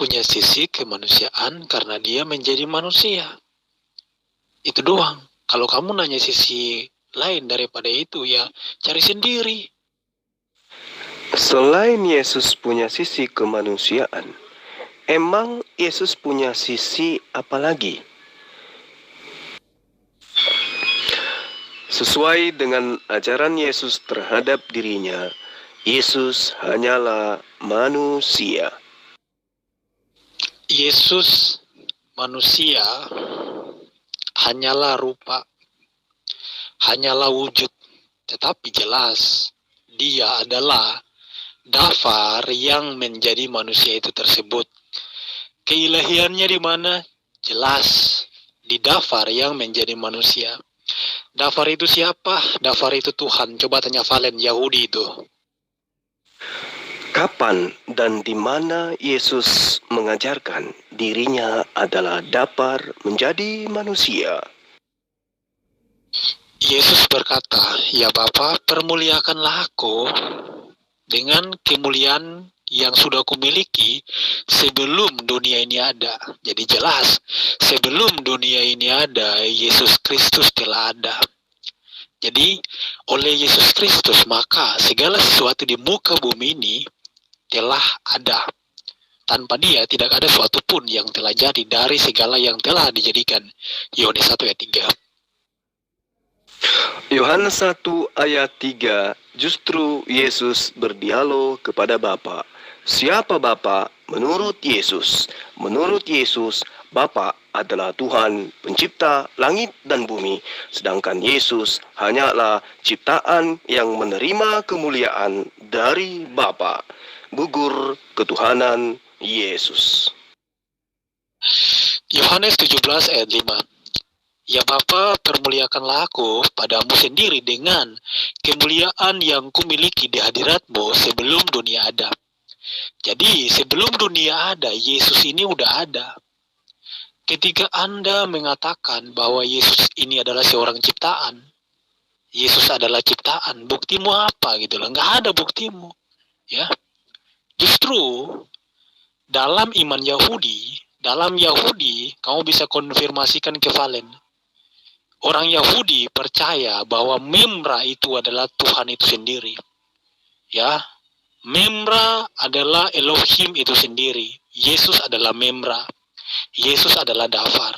punya sisi kemanusiaan karena dia menjadi manusia. Itu doang. Kalau kamu nanya sisi lain daripada itu, ya cari sendiri. Selain Yesus punya sisi kemanusiaan, emang Yesus punya sisi apa lagi? Sesuai dengan ajaran Yesus terhadap dirinya, Yesus hanyalah manusia. Yesus manusia hanyalah rupa, hanyalah wujud, tetapi jelas dia adalah dafar yang menjadi manusia itu tersebut. Keilahiannya di mana? Jelas di dafar yang menjadi manusia. Dafar itu siapa? Dafar itu Tuhan. Coba tanya Valen, Yahudi itu. Kapan dan di mana Yesus mengajarkan dirinya adalah dafar menjadi manusia? Yesus berkata, "Ya Bapa, permuliakanlah Aku dengan kemuliaan yang sudah kumiliki sebelum dunia ini ada." Jadi jelas, sebelum dunia ini ada, Yesus Kristus telah ada. Jadi, oleh Yesus Kristus, maka segala sesuatu di muka bumi ini telah ada. Tanpa dia, tidak ada sesuatu pun yang telah jadi dari segala yang telah dijadikan. Yohanes 1 ayat 3. Yohanes 1 ayat 3, justru Yesus berdialog kepada Bapa. Siapa Bapa? Menurut Yesus. Menurut Yesus, Bapa adalah Tuhan pencipta langit dan bumi, sedangkan Yesus hanyalah ciptaan yang menerima kemuliaan dari Bapa. Gugur ketuhanan Yesus. Yohanes 17 ayat 5. Ya Bapa, permuliakanlah Aku padamu sendiri dengan kemuliaan yang kumiliki di hadiratmu sebelum dunia ada. Jadi sebelum dunia ada, Yesus ini udah ada. Ketika Anda mengatakan bahwa Yesus ini adalah seorang ciptaan, Yesus adalah ciptaan, buktimu apa gitu loh? Nggak ada buktimu. Ya, justru dalam iman Yahudi, kamu bisa konfirmasikan ke Valen. Orang Yahudi percaya bahwa Memra itu adalah Tuhan itu sendiri. Ya, Memra adalah Elohim itu sendiri. Yesus adalah Memra. Yesus adalah Dafar.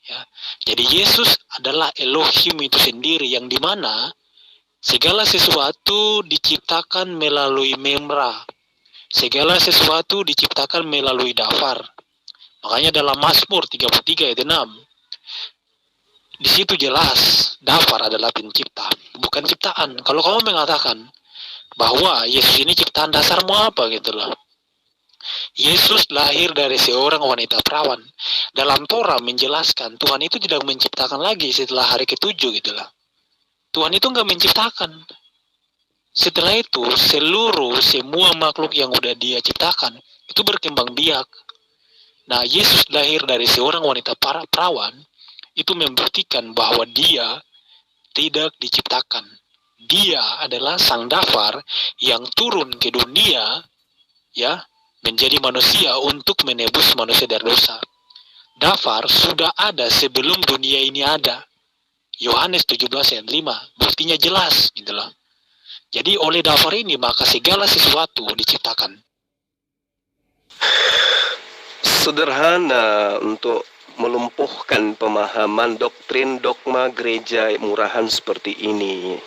Ya, jadi Yesus adalah Elohim itu sendiri yang dimana segala sesuatu diciptakan melalui Memra. Segala sesuatu diciptakan melalui Dafar. Makanya dalam Mazmur 33 ayat 6, di situ jelas Dafar adalah pencipta, bukan ciptaan. Kalau kamu mengatakan bahwa Yesus ini ciptaan, dasarmu apa gitu loh? Yesus lahir dari seorang wanita perawan. Dalam Torah menjelaskan Tuhan itu tidak menciptakan lagi setelah hari ke-7 gitu loh. Tuhan itu nggak menciptakan. Setelah itu semua makhluk yang udah dia ciptakan itu berkembang biak. Nah, Yesus lahir dari seorang wanita perawan itu membuktikan bahwa dia tidak diciptakan. Dia adalah sang Dafar yang turun ke dunia, ya, menjadi manusia untuk menebus manusia dari dosa. Dafar sudah ada sebelum dunia ini ada. Yohanes 17 ayat 5, buktinya jelas gitu loh. Jadi oleh Dafar ini maka segala sesuatu diciptakan. Sederhana untuk melumpuhkan pemahaman doktrin dogma gereja murahan seperti ini.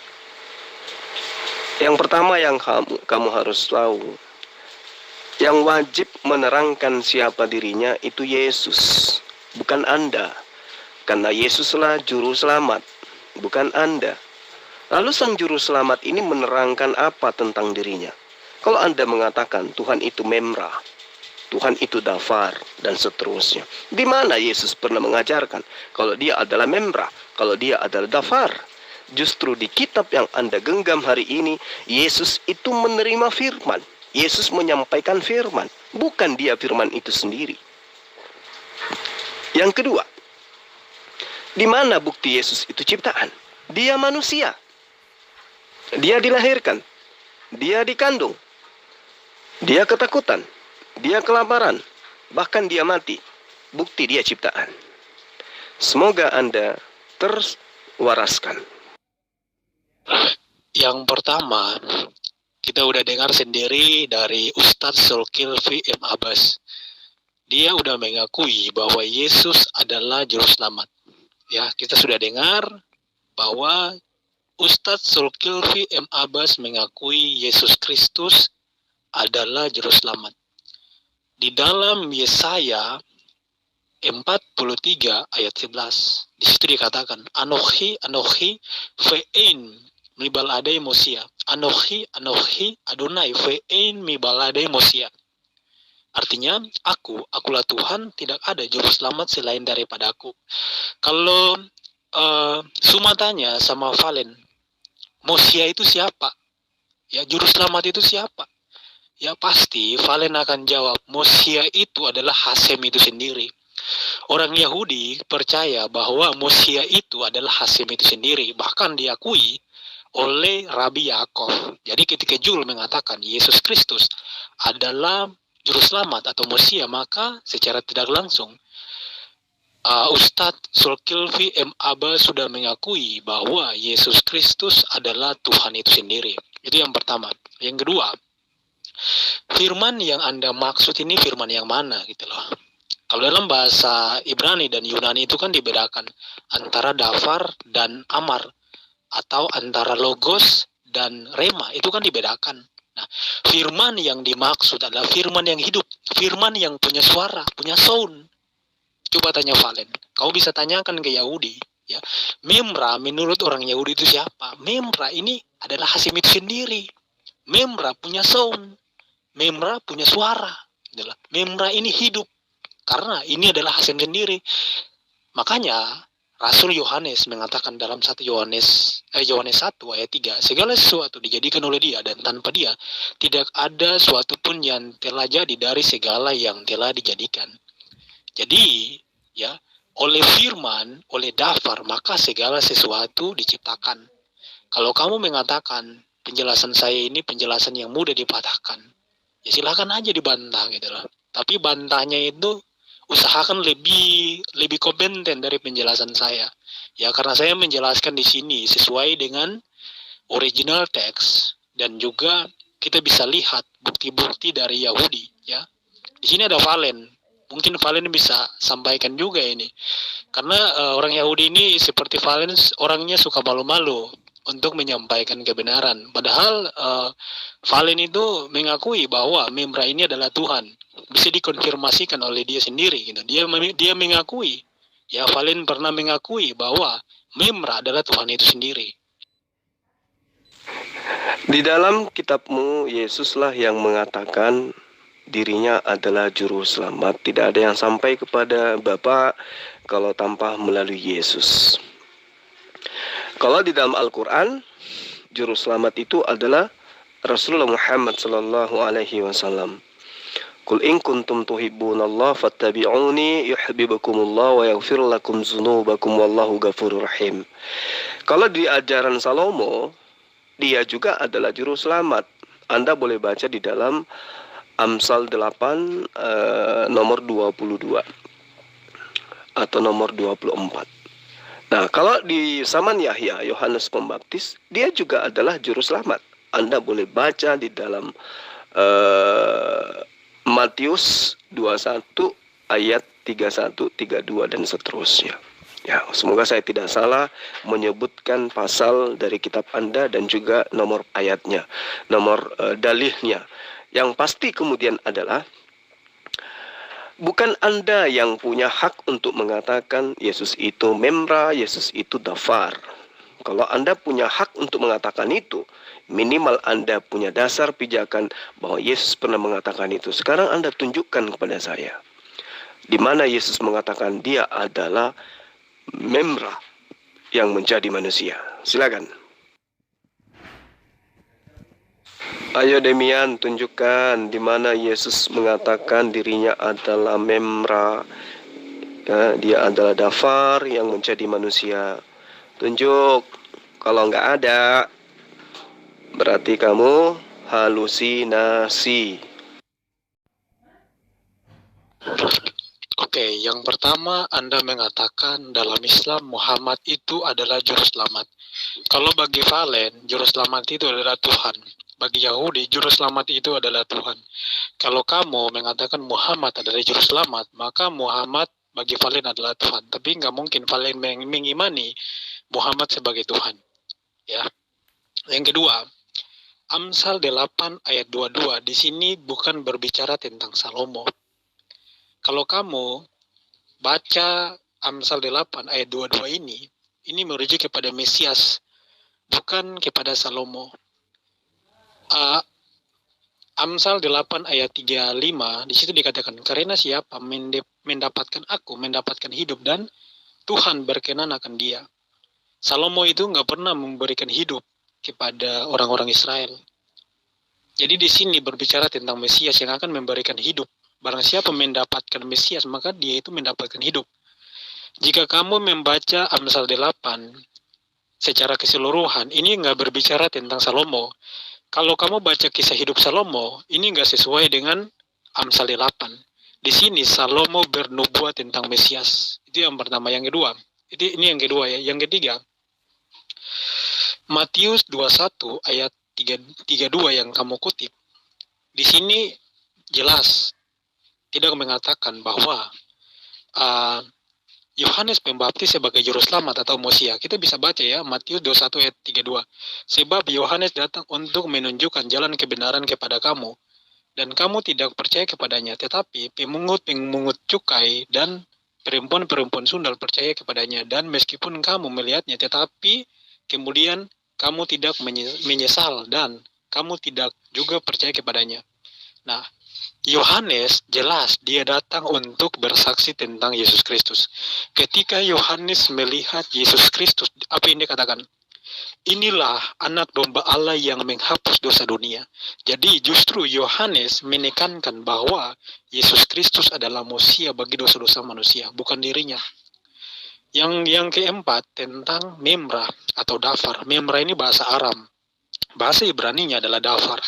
Yang pertama yang kamu harus tahu, yang wajib menerangkan siapa dirinya itu Yesus, bukan Anda. Karena Yesuslah juru selamat, bukan Anda. Lalu sang juru selamat ini menerangkan apa tentang dirinya? Kalau Anda mengatakan Tuhan itu Memra, Tuhan itu Dafar, dan seterusnya. Di mana Yesus pernah mengajarkan kalau dia adalah Memra, kalau dia adalah Dafar? Justru di kitab yang Anda genggam hari ini, Yesus itu menerima firman. Yesus menyampaikan firman, bukan dia firman itu sendiri. Yang kedua, di mana bukti Yesus itu ciptaan? Dia manusia. Dia dilahirkan, dia dikandung, dia ketakutan, dia kelaparan, bahkan dia mati. Bukti dia ciptaan. Semoga Anda terwaraskan. Yang pertama, kita udah dengar sendiri dari Ustadz Zulkifli M. Abbas. Dia udah mengakui bahwa Yesus adalah juru selamat. Ya, kita sudah dengar bahwa Ustadz Zulkifli M. Abbas mengakui Yesus Kristus adalah juru selamat. Di dalam Yesaya 43 ayat 11, di situ dikatakan, Anochi, Anochi, ve'ein mibaladei Mosia. Anochi, Anochi, Adonai, ve'ein mibaladei Mosia. Artinya, akulah Tuhan, tidak ada juru selamat selain daripada aku. Kalau Suma tanya sama Valen, Mosia itu siapa? Ya, juru selamat itu siapa? Ya pasti Valen akan jawab, Mosia itu adalah Hasem itu sendiri. Orang Yahudi percaya bahwa Mosia itu adalah Hasem itu sendiri, bahkan diakui oleh Rabi Yaakov. Jadi ketika Jul mengatakan Yesus Kristus adalah juru selamat atau Mosia, maka secara tidak langsung Ustadz Zulkifli M. Abbas sudah mengakui bahwa Yesus Kristus adalah Tuhan itu sendiri. Itu yang pertama. Yang kedua, firman yang Anda maksud ini firman yang mana gitu loh. Kalau dalam bahasa Ibrani dan Yunani itu kan dibedakan antara dafar dan amar, atau antara logos dan rema, itu kan dibedakan. Nah, firman yang dimaksud adalah firman yang hidup, firman yang punya suara, punya sound. Coba tanya Valen, kau bisa tanyakan ke Yahudi, ya. Memra menurut orang Yahudi itu siapa? Memra ini adalah Hasem itu sendiri. Memra punya sound, Memra punya suara. Memra ini hidup, karena ini adalah Hasem sendiri. Makanya Rasul Yohanes mengatakan dalam 1 Yohanes 1 ayat 3, segala sesuatu dijadikan oleh Dia, dan tanpa Dia tidak ada suatu pun yang telah jadi dari segala yang telah dijadikan. Jadi, ya, oleh firman, oleh dafar, maka segala sesuatu diciptakan. Kalau kamu mengatakan penjelasan saya ini penjelasan yang mudah dipatahkan, ya silakan aja dibantah gitu loh. Tapi bantahnya itu usahakan lebih kompeten dari penjelasan saya. Ya, karena saya menjelaskan di sini sesuai dengan original teks, dan juga kita bisa lihat bukti-bukti dari Yahudi, ya. Di sini ada Valen. Mungkin Valen bisa sampaikan juga ini. Karena orang Yahudi ini seperti Valen, orangnya suka malu-malu untuk menyampaikan kebenaran. Padahal Valen itu mengakui bahwa Memra ini adalah Tuhan. Bisa dikonfirmasikan oleh dia sendiri gitu. Dia mengakui. Ya, Valen pernah mengakui bahwa Memra adalah Tuhan itu sendiri. Di dalam kitabmu, Yesuslah yang mengatakan dirinya adalah juru selamat. Tidak ada yang sampai kepada Bapa kalau tanpa melalui Yesus. Kalau di dalam Al-Quran, juru selamat itu adalah Rasulullah Muhammad sallallahu alaihi wasallam. Qul in kuntum tuhibbunallah fattabi'uni yuhibbukumullah wa yaghfir lakum dzunubakum wallahu ghafurur rahim. Kalau di ajaran Salomo, dia juga adalah juru selamat. Anda boleh baca di dalam Amsal 8 nomor 22 atau nomor 24. Nah, kalau di zaman Yahya, Yohanes Pembaptis, dia juga adalah juru selamat. Anda boleh baca di dalam Matius 21 ayat 31, 32 dan seterusnya. Ya, semoga saya tidak salah menyebutkan pasal dari kitab Anda dan juga nomor ayatnya, nomor dalihnya. Yang pasti kemudian adalah bukan Anda yang punya hak untuk mengatakan Yesus itu Memra, Yesus itu dafar. Kalau Anda punya hak untuk mengatakan itu, minimal Anda punya dasar pijakan bahwa Yesus pernah mengatakan itu. Sekarang Anda tunjukkan kepada saya, di mana Yesus mengatakan Dia adalah Memra yang menjadi manusia. Silakan. Ayo Demian, tunjukkan di mana Yesus mengatakan dirinya adalah Memra, ya, dia adalah dafar yang menjadi manusia. Tunjuk. Kalau nggak ada, berarti kamu halusinasi. Oke, yang pertama Anda mengatakan dalam Islam Muhammad itu adalah juru selamat. Kalau bagi Valen, juru selamat itu adalah Tuhan. Bagi Yahudi, juru selamat itu adalah Tuhan. Kalau kamu mengatakan Muhammad adalah juru selamat, maka Muhammad bagi Valen adalah Tuhan. Tapi nggak mungkin Valen mengimani Muhammad sebagai Tuhan. Ya. Yang kedua, Amsal 8 ayat 22 di sini bukan berbicara tentang Salomo. Kalau kamu baca Amsal 8 ayat 22 ini merujuk kepada Mesias, bukan kepada Salomo. Amsal 8 ayat 35 di situ dikatakan, karena siapa mendapatkan aku, mendapatkan hidup, dan Tuhan berkenan akan dia. Salomo itu nggak pernah memberikan hidup kepada orang-orang Israel. Jadi di sini berbicara tentang Mesias yang akan memberikan hidup. Barang siapa mendapatkan Mesias, maka dia itu mendapatkan hidup. Jika kamu membaca Amsal 8 secara keseluruhan, ini nggak berbicara tentang Salomo. Kalau kamu baca kisah hidup Salomo, ini nggak sesuai dengan Amsal 8. Di sini Salomo bernubuat tentang Mesias. Itu yang pertama. Yang kedua, ini yang kedua ya. Yang ketiga, Matius 21 ayat 32 yang kamu kutip. Di sini jelas tidak mengatakan bahwa Yohanes Pembaptis sebagai juru selamat atau Mesia. Kita bisa baca ya, Matius 21 ayat 32. Sebab Yohanes datang untuk menunjukkan jalan kebenaran kepada kamu, dan kamu tidak percaya kepadanya, tetapi pemungut-pemungut cukai dan perempuan-perempuan sundal percaya kepadanya, dan meskipun kamu melihatnya, tetapi kemudian kamu tidak menyesal, dan kamu tidak juga percaya kepadanya. Nah, Yohanes jelas dia datang untuk bersaksi tentang Yesus Kristus. Ketika Yohanes melihat Yesus Kristus, apa yang dia katakan? Inilah anak domba Allah yang menghapus dosa dunia. Jadi justru Yohanes menekankan bahwa Yesus Kristus adalah Mesia bagi dosa-dosa manusia, bukan dirinya. Yang keempat tentang memrah atau dafar. Memrah ini bahasa Aram. Bahasa Ibraninya adalah dafar.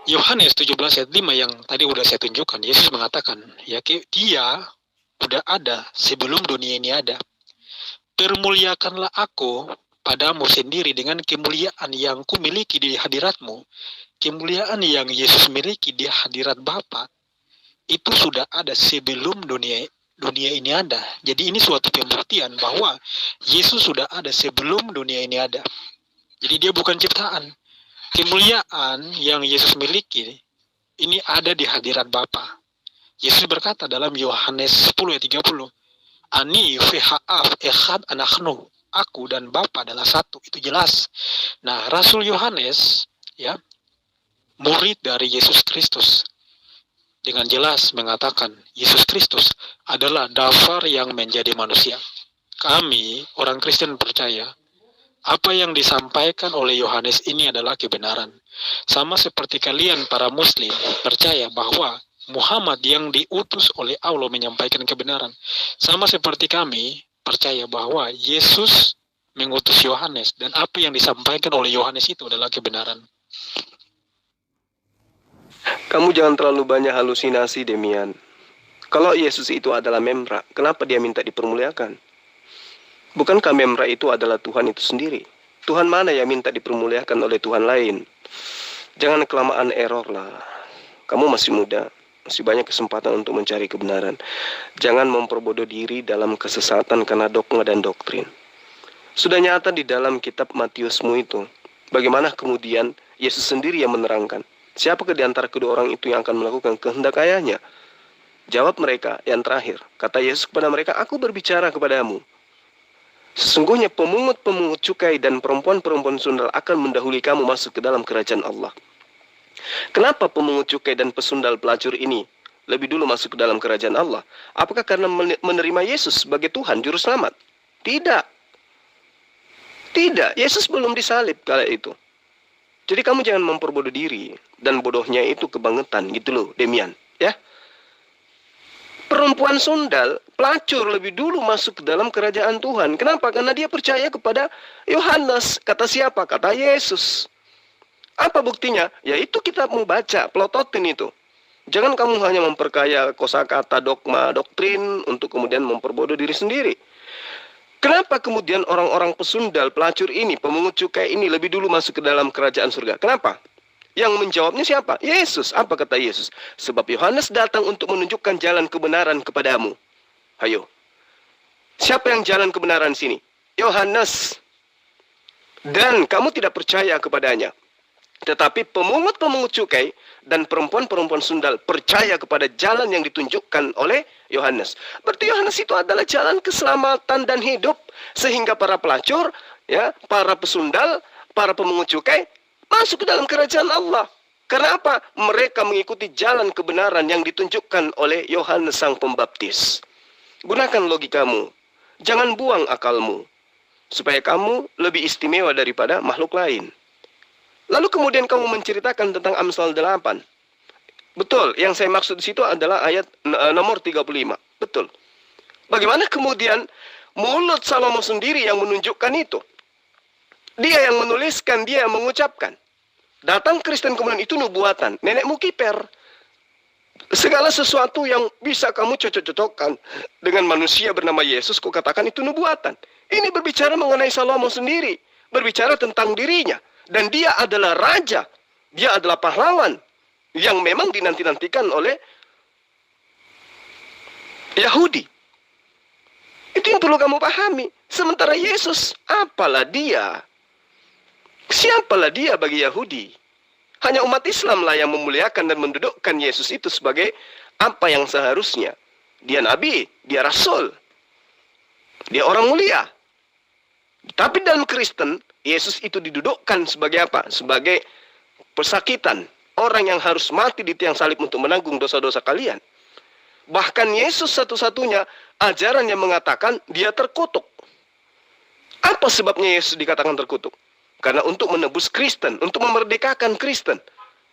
Yohanes 17 ayat 5 yang tadi udah saya tunjukkan, Yesus mengatakan, ya dia udah ada sebelum dunia ini ada. Permuliakanlah aku padamu sendiri dengan kemuliaan yang kumiliki di hadiratmu. Kemuliaan yang Yesus miliki di hadirat Bapa itu sudah ada sebelum dunia ini ada. Jadi ini suatu pembuktian bahwa Yesus sudah ada sebelum dunia ini ada. Jadi dia bukan ciptaan. Kemuliaan yang Yesus miliki ini ada di hadirat Bapa. Yesus berkata dalam Yohanes 10 ayat 30, Ani v'ha'af echad anachnu, aku dan Bapa adalah satu. Itu jelas. Nah, Rasul Yohanes ya, murid dari Yesus Kristus, dengan jelas mengatakan Yesus Kristus adalah dafar yang menjadi manusia. Kami orang Kristen percaya apa yang disampaikan oleh Yohanes ini adalah kebenaran. Sama seperti kalian para muslim percaya bahwa Muhammad yang diutus oleh Allah menyampaikan kebenaran. Sama seperti kami percaya bahwa Yesus mengutus Yohanes dan apa yang disampaikan oleh Yohanes itu adalah kebenaran. Kamu jangan terlalu banyak halusinasi, Demian. Kalau Yesus itu adalah memra, kenapa dia minta dipermuliakan? Bukankah memra itu adalah Tuhan itu sendiri? Tuhan mana yang minta dipermuliakan oleh Tuhan lain? Jangan kelamaan error lah. Kamu masih muda, masih banyak kesempatan untuk mencari kebenaran. Jangan memperbodoh diri dalam kesesatan karena dogma dan doktrin. Sudah nyata di dalam kitab Matiusmu itu. Bagaimana kemudian Yesus sendiri yang menerangkan? Siapakah di antara kedua orang itu yang akan melakukan kehendak ayahnya? Jawab mereka yang terakhir. Kata Yesus kepada mereka, aku berbicara kepadamu. Sesungguhnya pemungut-pemungut cukai dan perempuan-perempuan sundal akan mendahului kamu masuk ke dalam kerajaan Allah. Kenapa pemungut cukai dan pesundal pelacur ini lebih dulu masuk ke dalam kerajaan Allah? Apakah karena menerima Yesus sebagai Tuhan, Juru Selamat? Tidak. Tidak, Yesus belum disalib kala itu. Jadi kamu jangan memperbodoh diri. Dan bodohnya itu kebangetan gitu loh, Demian. Ya. Perempuan sundal, pelacur lebih dulu masuk ke dalam kerajaan Tuhan. Kenapa? Karena dia percaya kepada Yohanes. Kata siapa? Kata Yesus. Apa buktinya? Yaitu kita mau baca, pelototin itu. Jangan kamu hanya memperkaya kosakata, dogma, doktrin untuk kemudian memperbodoh diri sendiri. Kenapa kemudian orang-orang pesundal, pelacur ini, pemungut cukai ini lebih dulu masuk ke dalam kerajaan surga? Kenapa? Yang menjawabnya siapa? Yesus. Apa kata Yesus? Sebab Yohanes datang untuk menunjukkan jalan kebenaran kepadamu. Hayo. Siapa yang jalan kebenaran sini? Yohanes. Dan kamu tidak percaya kepadanya. Tetapi pemungut-pemungut cukai dan perempuan-perempuan sundal percaya kepada jalan yang ditunjukkan oleh Yohanes. Berarti Yohanes itu adalah jalan keselamatan dan hidup. Sehingga para pelacur, ya, para pesundal, para pemungut cukai masuk ke dalam kerajaan Allah. Karena apa? Mereka mengikuti jalan kebenaran yang ditunjukkan oleh Yohanes Sang Pembaptis. Gunakan logikamu. Jangan buang akalmu. Supaya kamu lebih istimewa daripada makhluk lain. Lalu kemudian kamu menceritakan tentang Amsal 8. Betul, yang saya maksud di situ adalah ayat nomor 35. Betul. Bagaimana kemudian mulut Salomo sendiri yang menunjukkan itu? Dia yang menuliskan, dia yang mengucapkan. Datang Kristen kemudian itu nubuatan. Nenekmu kiper. Segala sesuatu yang bisa kamu cocok-cocokkan dengan manusia bernama Yesus, kau katakan itu nubuatan. Ini berbicara mengenai Salomo sendiri. Berbicara tentang dirinya. Dan dia adalah raja. Dia adalah pahlawan. Yang memang dinanti-nantikan oleh Yahudi. Itu yang perlu kamu pahami. Sementara Yesus, apalah dia? Siapalah dia bagi Yahudi? Hanya umat Islam lah yang memuliakan dan mendudukkan Yesus itu sebagai apa yang seharusnya. Dia nabi, dia rasul. Dia orang mulia. Tapi dalam Kristen, Yesus itu didudukkan sebagai apa? Sebagai pesakitan. Orang yang harus mati di tiang salib untuk menanggung dosa-dosa kalian. Bahkan Yesus satu-satunya ajaran yang mengatakan dia terkutuk. Apa sebabnya Yesus dikatakan terkutuk? Karena untuk menebus Kristen, untuk memerdekakan Kristen.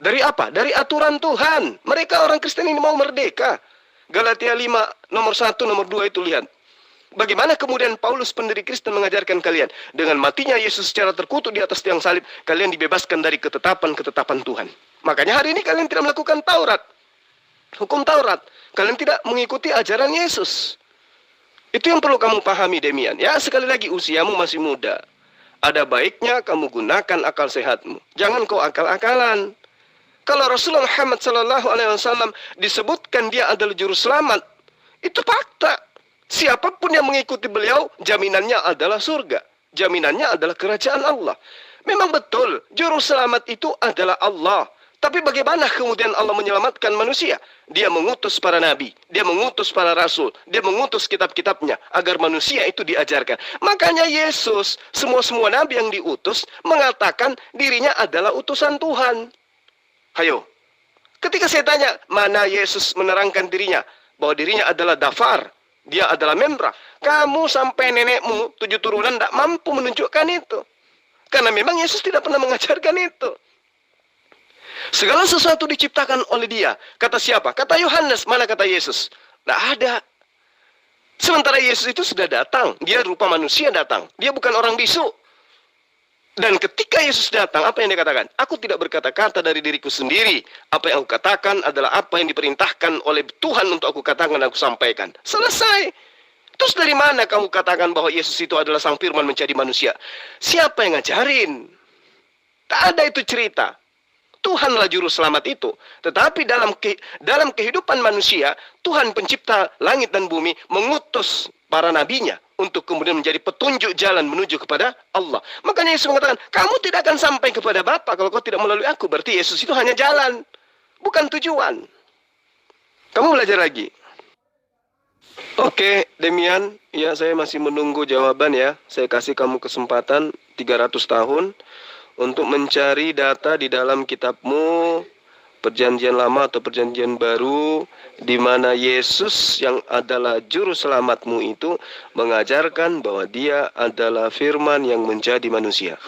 Dari apa? Dari aturan Tuhan. Mereka orang Kristen ini mau merdeka. Galatia 5, nomor 1, nomor 2 itu lihat. Bagaimana kemudian Paulus pendiri Kristen mengajarkan kalian? Dengan matinya Yesus secara terkutuk di atas tiang salib, kalian dibebaskan dari ketetapan-ketetapan Tuhan. Makanya hari ini kalian tidak melakukan Taurat. Hukum Taurat. Kalian tidak mengikuti ajaran Yesus. Itu yang perlu kamu pahami, Demian. Ya, sekali lagi usiamu masih muda. Ada baiknya kamu gunakan akal sehatmu. Jangan kau akal-akalan. Kalau Rasulullah Muhammad SAW disebutkan dia adalah juru selamat, itu fakta. Siapapun yang mengikuti beliau, jaminannya adalah surga. Jaminannya adalah kerajaan Allah. Memang betul, juru selamat itu adalah Allah. Tapi bagaimana kemudian Allah menyelamatkan manusia? Dia mengutus para nabi, dia mengutus para rasul, dia mengutus kitab-kitabnya agar manusia itu diajarkan. Makanya Yesus, semua nabi yang diutus mengatakan dirinya adalah utusan Tuhan. Hayo, ketika saya tanya, mana Yesus menerangkan dirinya? Bahwa dirinya adalah dafar, dia adalah membra. Kamu sampai nenekmu 7 turunan tidak mampu menunjukkan itu. Karena memang Yesus tidak pernah mengajarkan itu. Segala sesuatu diciptakan oleh dia. Kata siapa? Kata Yohanes. Mana kata Yesus? Tidak ada. Sementara Yesus itu sudah datang. Dia rupa manusia datang. Dia bukan orang bisu. Dan ketika Yesus datang, apa yang dia katakan? Aku tidak berkata-kata dari diriku sendiri. Apa yang aku katakan adalah apa yang diperintahkan oleh Tuhan untuk aku katakan dan aku sampaikan. Selesai. Terus dari mana kamu katakan bahwa Yesus itu adalah Sang Firman menjadi manusia? Siapa yang ngajarin? Tak ada itu cerita. Tuhanlah juru selamat itu. Tetapi dalam kehidupan manusia, Tuhan pencipta langit dan bumi mengutus para nabinya untuk kemudian menjadi petunjuk jalan menuju kepada Allah. Makanya Yesus mengatakan, kamu tidak akan sampai kepada Bapa kalau kau tidak melalui aku. Berarti Yesus itu hanya jalan, bukan tujuan. Kamu belajar lagi. Oke, Demian, ya saya masih menunggu jawaban ya. Saya kasih kamu kesempatan 300 tahun untuk mencari data di dalam kitabmu, Perjanjian Lama atau Perjanjian Baru, di mana Yesus yang adalah juru selamatmu itu mengajarkan bahwa dia adalah firman yang menjadi manusia.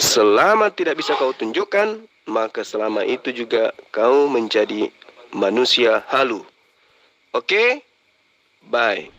Selama tidak bisa kau tunjukkan, maka selama itu juga kau menjadi manusia halu. Oke? Bye.